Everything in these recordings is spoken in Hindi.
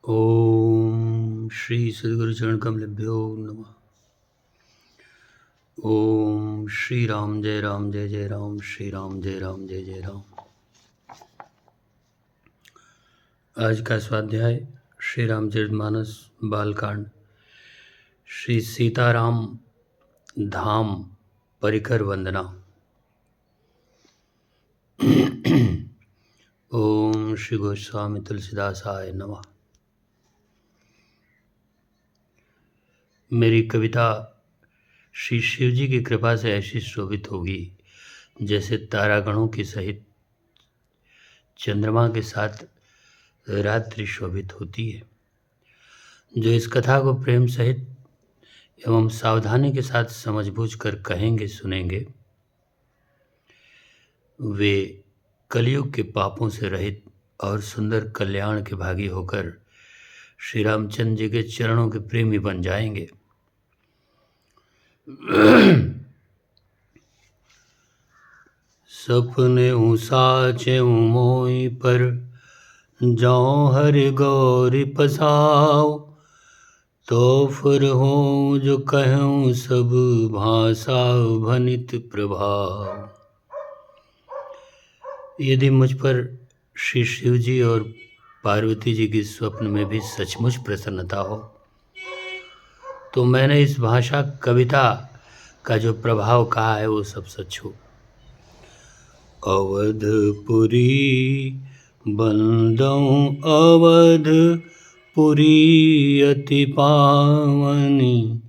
ओम श्री सद्गुरु चरण कमलेभ्यो नमः। ओम श्री राम जय राम जय जय राम, श्री राम जय राम जय जय राम। आज का स्वाध्याय श्री रामचरितमानस बालकांड, श्री सीताराम धाम परिकर वंदना। ओम श्री गोस्वामी तुलसीदासाय नमः। मेरी कविता श्री शिव जी की कृपा से ऐसी शोभित होगी जैसे तारागणों के सहित चंद्रमा के साथ रात्रि शोभित होती है। जो इस कथा को प्रेम सहित एवं सावधानी के साथ समझबूझ कर कहेंगे सुनेंगे, वे कलयुग के पापों से रहित और सुंदर कल्याण के भागी होकर श्री रामचंद्र जी के चरणों के प्रेमी बन जाएंगे। सपने साचे मोई पर जाऊं हरि गौरी पसाओ, तो फिर हूँ जो कहूँ सब भाषा भनित प्रभाव। यदि मुझ पर श्री शिव जी और पार्वती जी की स्वप्न में भी सचमुच प्रसन्नता हो, तो मैंने इस भाषा कविता का जो प्रभाव कहा है वो सब सच हो। अवधपुरी बंदऊं अवधपुरी अति पावनी,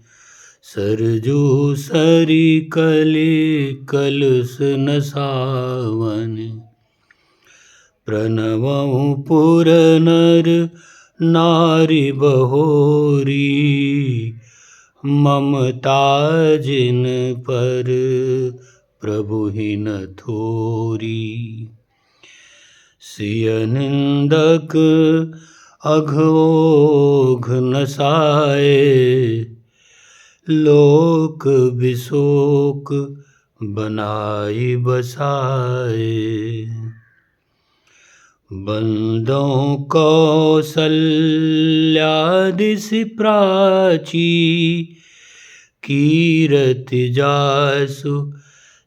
सरजू सरी कली कलस नसावनी। प्रणवऊं पुर नर नारी बहोरी, ममता जिन पर प्रभु ही न थोरी। सिय निंदक अघोघ नसाए, लोक विशोक बनाई बसाए। बंदों कौसल्यादिसि प्राची, कीरति जासु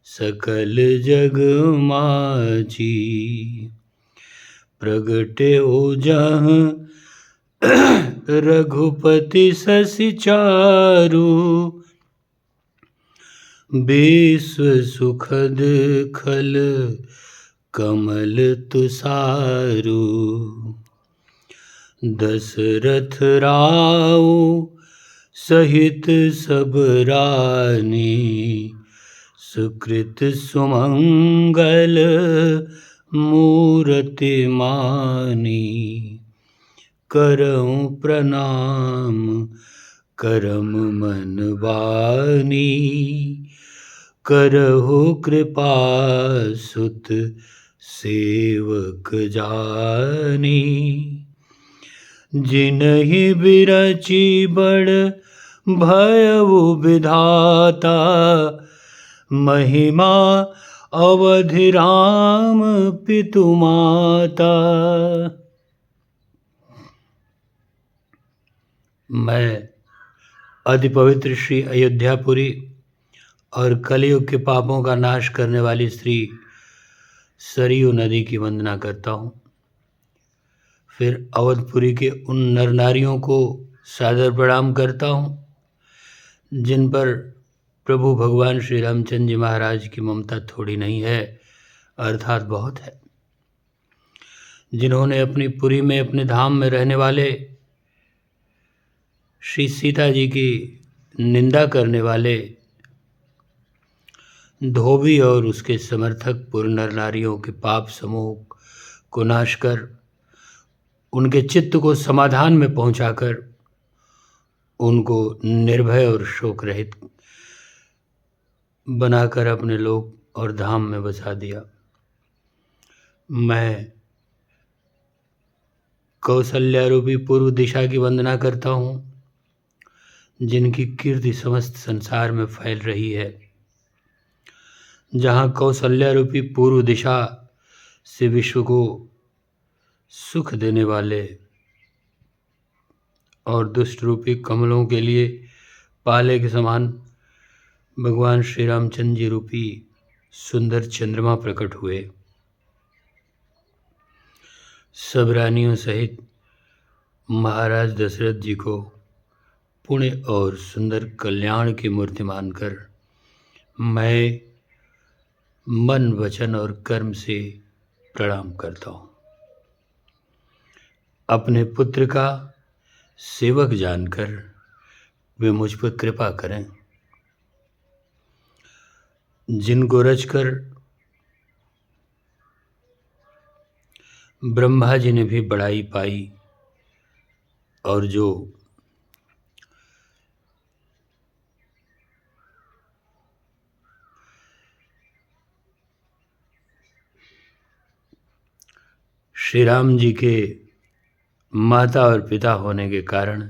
सकल जग माची। प्रगटे ओजह रघुपति शशि चारु, विश्व सुखद खल कमल तुषारु। दशरथ राव सहित सब रानी, सुकृत सुमंगल मूरति मानी। करऊं प्रणाम करम मन बानी, करहु कृपा सुत सेवक जानी। जिनहि बिरची बड़ भयउ विधाता, महिमा अवधि राम पितु माता। मैं अति पवित्र श्री अयोध्यापुरी और कलयुग के पापों का नाश करने वाली श्री सरयू नदी की वंदना करता हूँ। फिर अवधपुरी के उन नर नारियों को सादर प्रणाम करता हूँ जिन पर प्रभु भगवान श्री रामचंद्र जी महाराज की ममता थोड़ी नहीं है, अर्थात बहुत है। जिन्होंने अपनी पुरी में, अपने धाम में रहने वाले श्री सीता जी की निंदा करने वाले धोबी और उसके समर्थक पुर नर नारियों के पाप समूह को नाश कर, उनके चित्त को समाधान में पहुंचाकर उनको निर्भय और शोक रहित बनाकर अपने लोक और धाम में बसा दिया। मैं कौशल्या रूपी पूर्व दिशा की वंदना करता हूँ, जिनकी कीर्ति समस्त संसार में फैल रही है। जहाँ कौशल्या रूपी पूर्व दिशा से विश्व को सुख देने वाले और दुष्ट रूपी कमलों के लिए पाले के समान भगवान श्री रामचंद्र जी रूपी सुंदर चंद्रमा प्रकट हुए। सब रानियों सहित महाराज दशरथ जी को पुण्य और सुंदर कल्याण की मूर्ति मानकर मैं मन, वचन और कर्म से प्रणाम करता हूँ। अपने पुत्र का सेवक जानकर वे मुझ पर कृपा करें। जिनको रचकर ब्रह्मा जी ने भी बड़ाई पाई और जो श्री राम जी के माता और पिता होने के कारण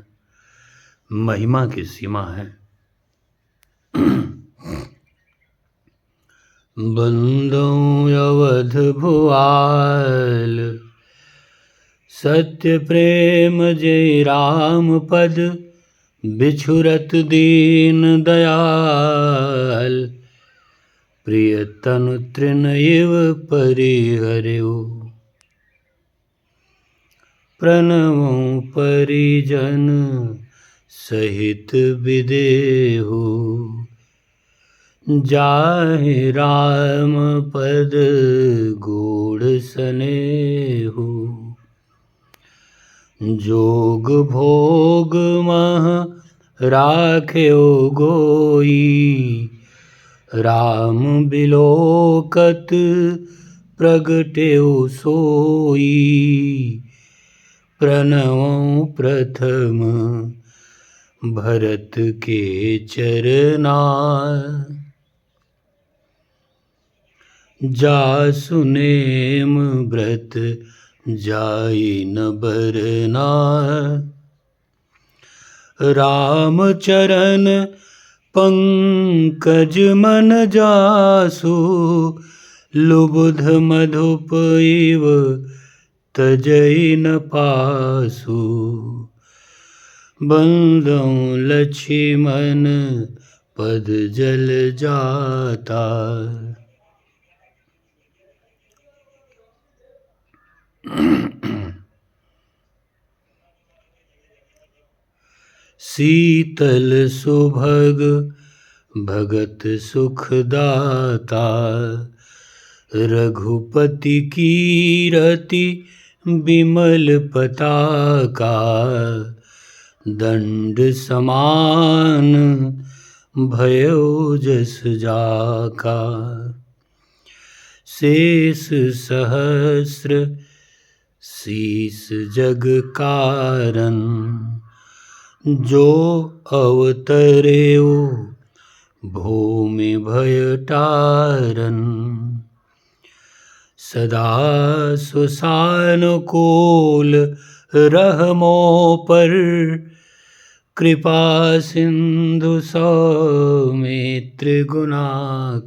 महिमा की सीमा है। बंदो अवध भुआल सत्य प्रेम जय राम पद बिछुरत दीन दयाल प्रिय तनु तृण इव परिहर्यो प्रणवों परिजन सहित विदेहु जाहि राम पद गूढ़ स्नेहु जोग भोग मह राख्यो गोई राम बिलोकत प्रगट्यो सोई प्रणवों प्रथम भरत के चरना जासु नेम व्रत जाई न बरना राम चरण पंकज मन जासु लुबुध मधुप इव तजई न पासु बंदों लक्ष्मण पद जल जाता शीतल सुभग भगत सुखदाता रघुपति कीरति विमल पताका दंड समान भयो जस जाका शेष सहस्र शीस जग कारण जो अवतरेऊ भूमि भय टारन सदा सुसानुकूल रहमो पर कृपा सिंधु सौमित्र गुना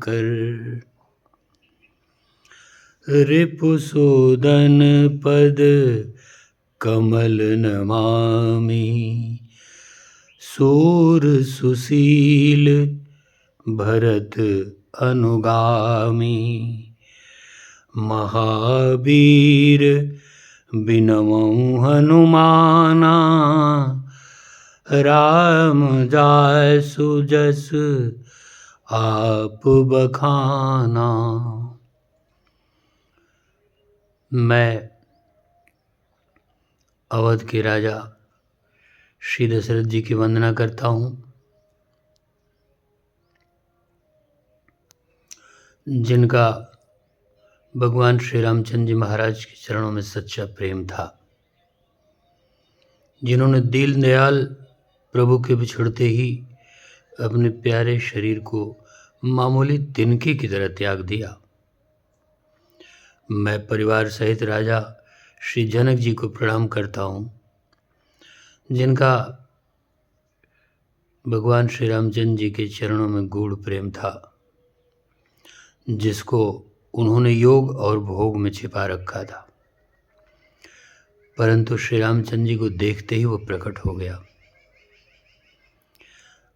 कर रिपुसूदन पद कमल नमामि सूर सुशील भरत अनुगामी महावीर बिनमौ हनुमाना राम जासु जस आप बखाना। मैं अवध के राजा श्री दशरथ जी की वंदना करता हूँ, जिनका भगवान श्री रामचंद्र जी महाराज के चरणों में सच्चा प्रेम था, जिन्होंने दीनदयाल प्रभु के बिछड़ते ही अपने प्यारे शरीर को मामूली तिनके की तरह त्याग दिया। मैं परिवार सहित राजा श्री जनक जी को प्रणाम करता हूँ, जिनका भगवान श्री रामचंद्र जी के चरणों में गूढ़ प्रेम था, जिसको उन्होंने योग और भोग में छिपा रखा था। परंतु श्री रामचंद्र जी को देखते ही वो प्रकट हो गया।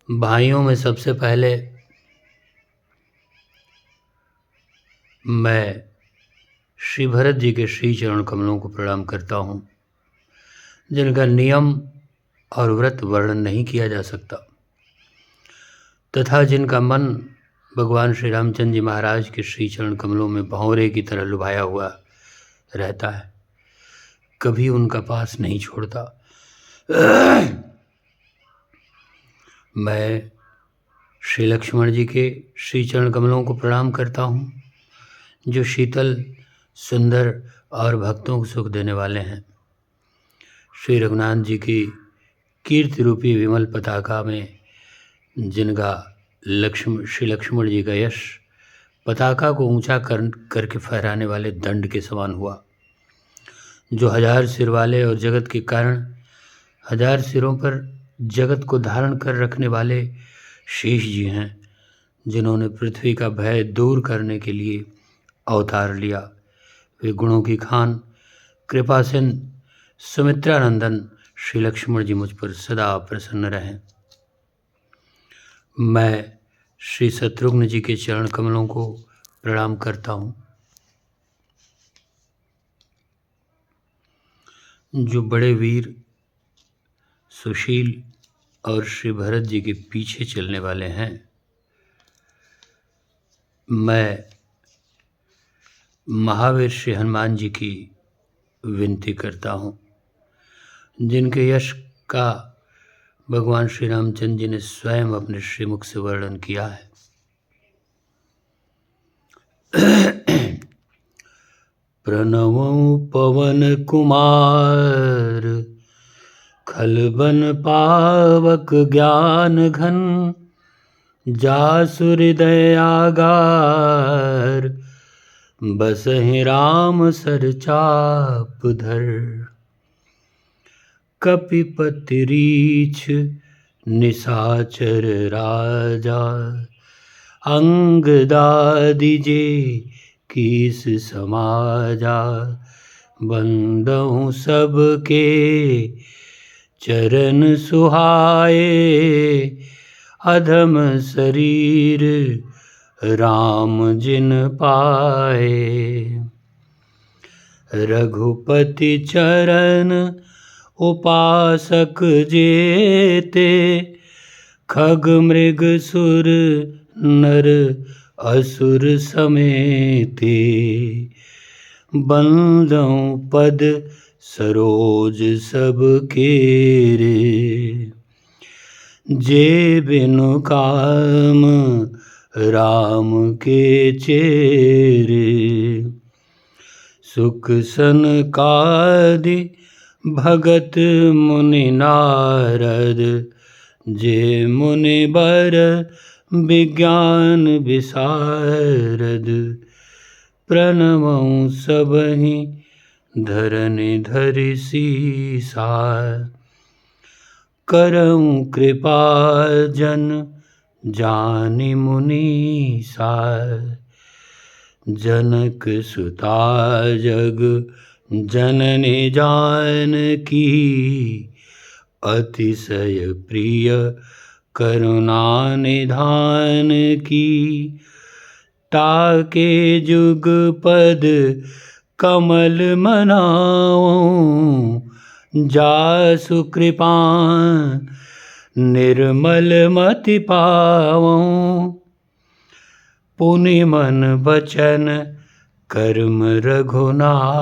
भाइयों में सबसे पहले मैं श्री भरत जी के श्री चरण कमलों को प्रणाम करता हूँ, जिनका नियम और व्रत वर्णन नहीं किया जा सकता, तथा जिनका मन भगवान श्री रामचंद्र जी महाराज के श्री चरण कमलों में भंवरे की तरह लुभाया हुआ रहता है, कभी उनका पास नहीं छोड़ता। मैं श्री लक्ष्मण जी के श्री चरण कमलों को प्रणाम करता हूँ, जो शीतल, सुंदर और भक्तों को सुख देने वाले हैं। श्री रघुनाथ जी की कीर्ति रूपी विमल पताका में जिनका श्री लक्ष्मण जी का यश पताका को ऊंचा करके फहराने वाले दंड के समान हुआ, जो 1000 सिर वाले और जगत के कारण 1000 सिरों पर जगत को धारण कर रखने वाले शेष जी हैं, जिन्होंने पृथ्वी का भय दूर करने के लिए अवतार लिया। वे गुणों की खान, कृपा सिंधु, सुमित्रा नंदन श्री लक्ष्मण जी मुझ पर सदा प्रसन्न रहें। मैं श्री शत्रुघ्न जी के चरण कमलों को प्रणाम करता हूँ, जो बड़े वीर, सुशील और श्री भरत जी के पीछे चलने वाले हैं। मैं महावीर श्री हनुमान जी की विनती करता हूँ, जिनके यश का भगवान श्री रामचंद्र जी ने स्वयं अपने श्रीमुख से वर्णन किया है। प्रणवं पवन कुमार, खलबन पावक ज्ञान घन, जासु हृदय आगार, बसहि राम सर चाप धर। कपिपति रीछ निशाचर राजा, अंगदादि जे कीस समाजा, बंदहु सबके चरण सुहाए, अधम शरीर राम जिन पाए। रघुपति चरण उपासक जेते, खग मृग सुर नर असुर समेते, बंदों पद सरोज सब केरे, जे बिनु काम राम के चेरे। सुख सनकादि भगत मुनि नारद, जे मुनि बर विज्ञान विशारद, प्रणवं सबहि धरनि धरि सीसा, करऊं कृपा जन जानि मुनीसा। जनक सुता जग जननी जानकी, अतिशय प्रिय करुणा निधान की। ताके जुग पद कमल मनाऊं, जासु कृपा निर्मल मति पाऊं। पुनि मन बचन कर्म रघुनायक,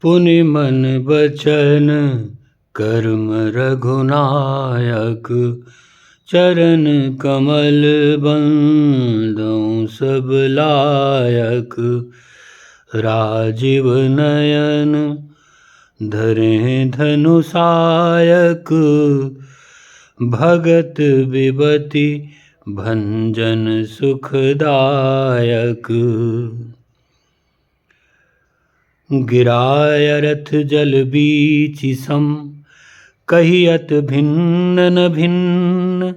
पुनि मन बचन कर्म रघुनायक। चरण कमल बंदों सब लायक, राजीव नयन धरें धनुषायक। भगत विबति भंजन सुखदायक, गिराय रथ जल बीचि सम, कहियत भिन्न न भिन्न।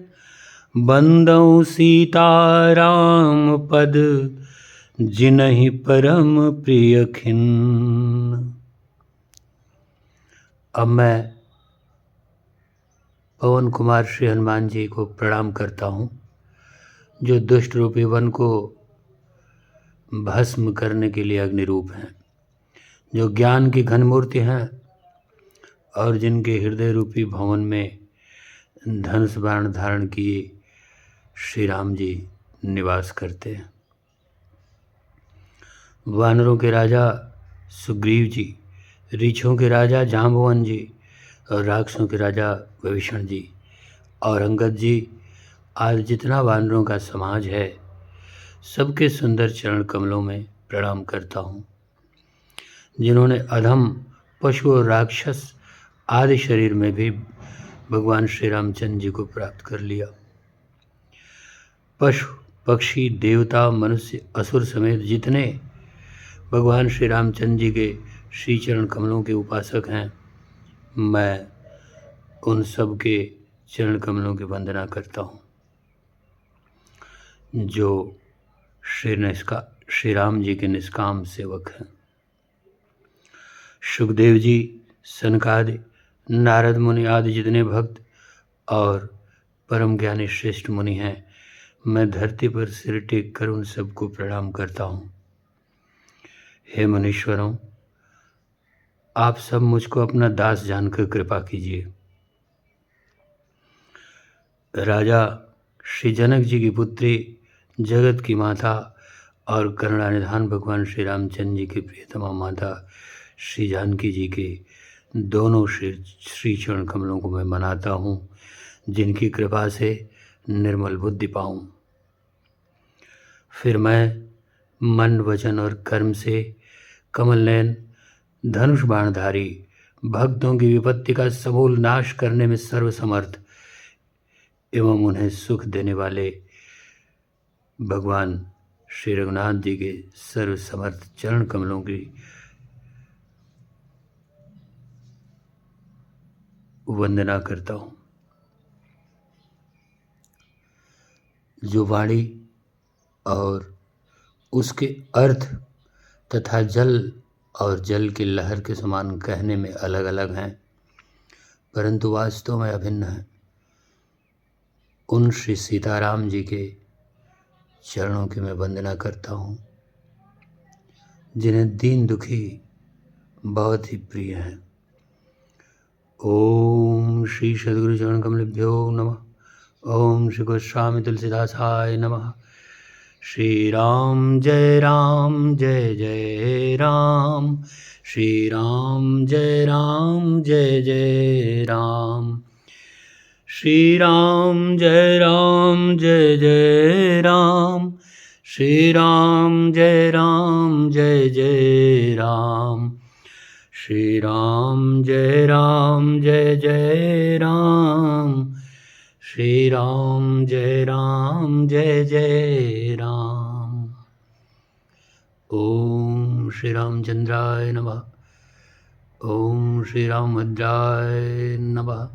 बंदौ सीताराम पद जिनहि परम प्रिय खिन्न। अब मैं पवन कुमार श्री हनुमान जी को प्रणाम करता हूँ, जो दुष्ट रूपी वन को भस्म करने के लिए अग्नि रूप हैं, जो ज्ञान की घन मूर्ति हैं और जिनके हृदय रूपी भवन में धनुष बाण धारण किए श्री राम जी निवास करते हैं। वानरों के राजा सुग्रीव जी, रीछों के राजा जाम्बवन जी और राक्षसों के राजा विभीषण जी और अंगद जी, आज जितना वानरों का समाज है, सबके सुंदर चरण कमलों में प्रणाम करता हूँ, जिन्होंने अधम पशु और राक्षस आदि शरीर में भी भगवान श्री रामचंद्र जी को प्राप्त कर लिया। पशु पक्षी देवता मनुष्य असुर समेत जितने भगवान श्री रामचंद्र जी के श्री चरण कमलों के उपासक हैं, मैं उन सब के चरण कमलों की वंदना करता हूँ, जो श्री राम जी के निष्काम सेवक हैं। सुखदेव जी, सनकादि, नारद मुनि आदि जितने भक्त और परम ज्ञानी श्रेष्ठ मुनि हैं, मैं धरती पर सिर टेक कर उन सबको प्रणाम करता हूँ। हे मुनीश्वरों, आप सब मुझको अपना दास जानकर कृपा कीजिए। राजा श्री जनक जी की पुत्री, जगत की माता और करुणानिधान भगवान श्री रामचंद्र जी की प्रियतमा माता श्री जानकी जी के दोनों श्री चरण कमलों को मैं मनाता हूँ, जिनकी कृपा से निर्मल बुद्धि पाऊँ। फिर मैं मन वचन और कर्म से कमल नयन धनुष बाणधारी, भक्तों की विपत्ति का समूल नाश करने में सर्वसमर्थ एवं उन्हें सुख देने वाले भगवान श्री रघुनाथ जी के सर्वसमर्थ चरण कमलों की वंदना करता हूँ। जो वाणी और उसके अर्थ तथा जल और जल की लहर के समान कहने में अलग अलग हैं, परंतु वास्तव में अभिन्न हैं, उन श्री सीताराम जी के चरणों की मैं वंदना करता हूँ, जिन्हें दीन दुखी बहुत ही प्रिय हैं। ओम श्री सद्गुरु चरण कमलेभ्यो नमः। ओम श्री गोस्वामी तुलसीदासाय नमः। श्री राम जय जय राम, श्री राम जय जय राम, श्री राम जय जय राम, श्री राम जय जय राम, श्री राम जय जय राम, श्री राम जय जय राम। ओम श्री रामचंद्राय नमः। ओम श्री रामभद्राय नमः।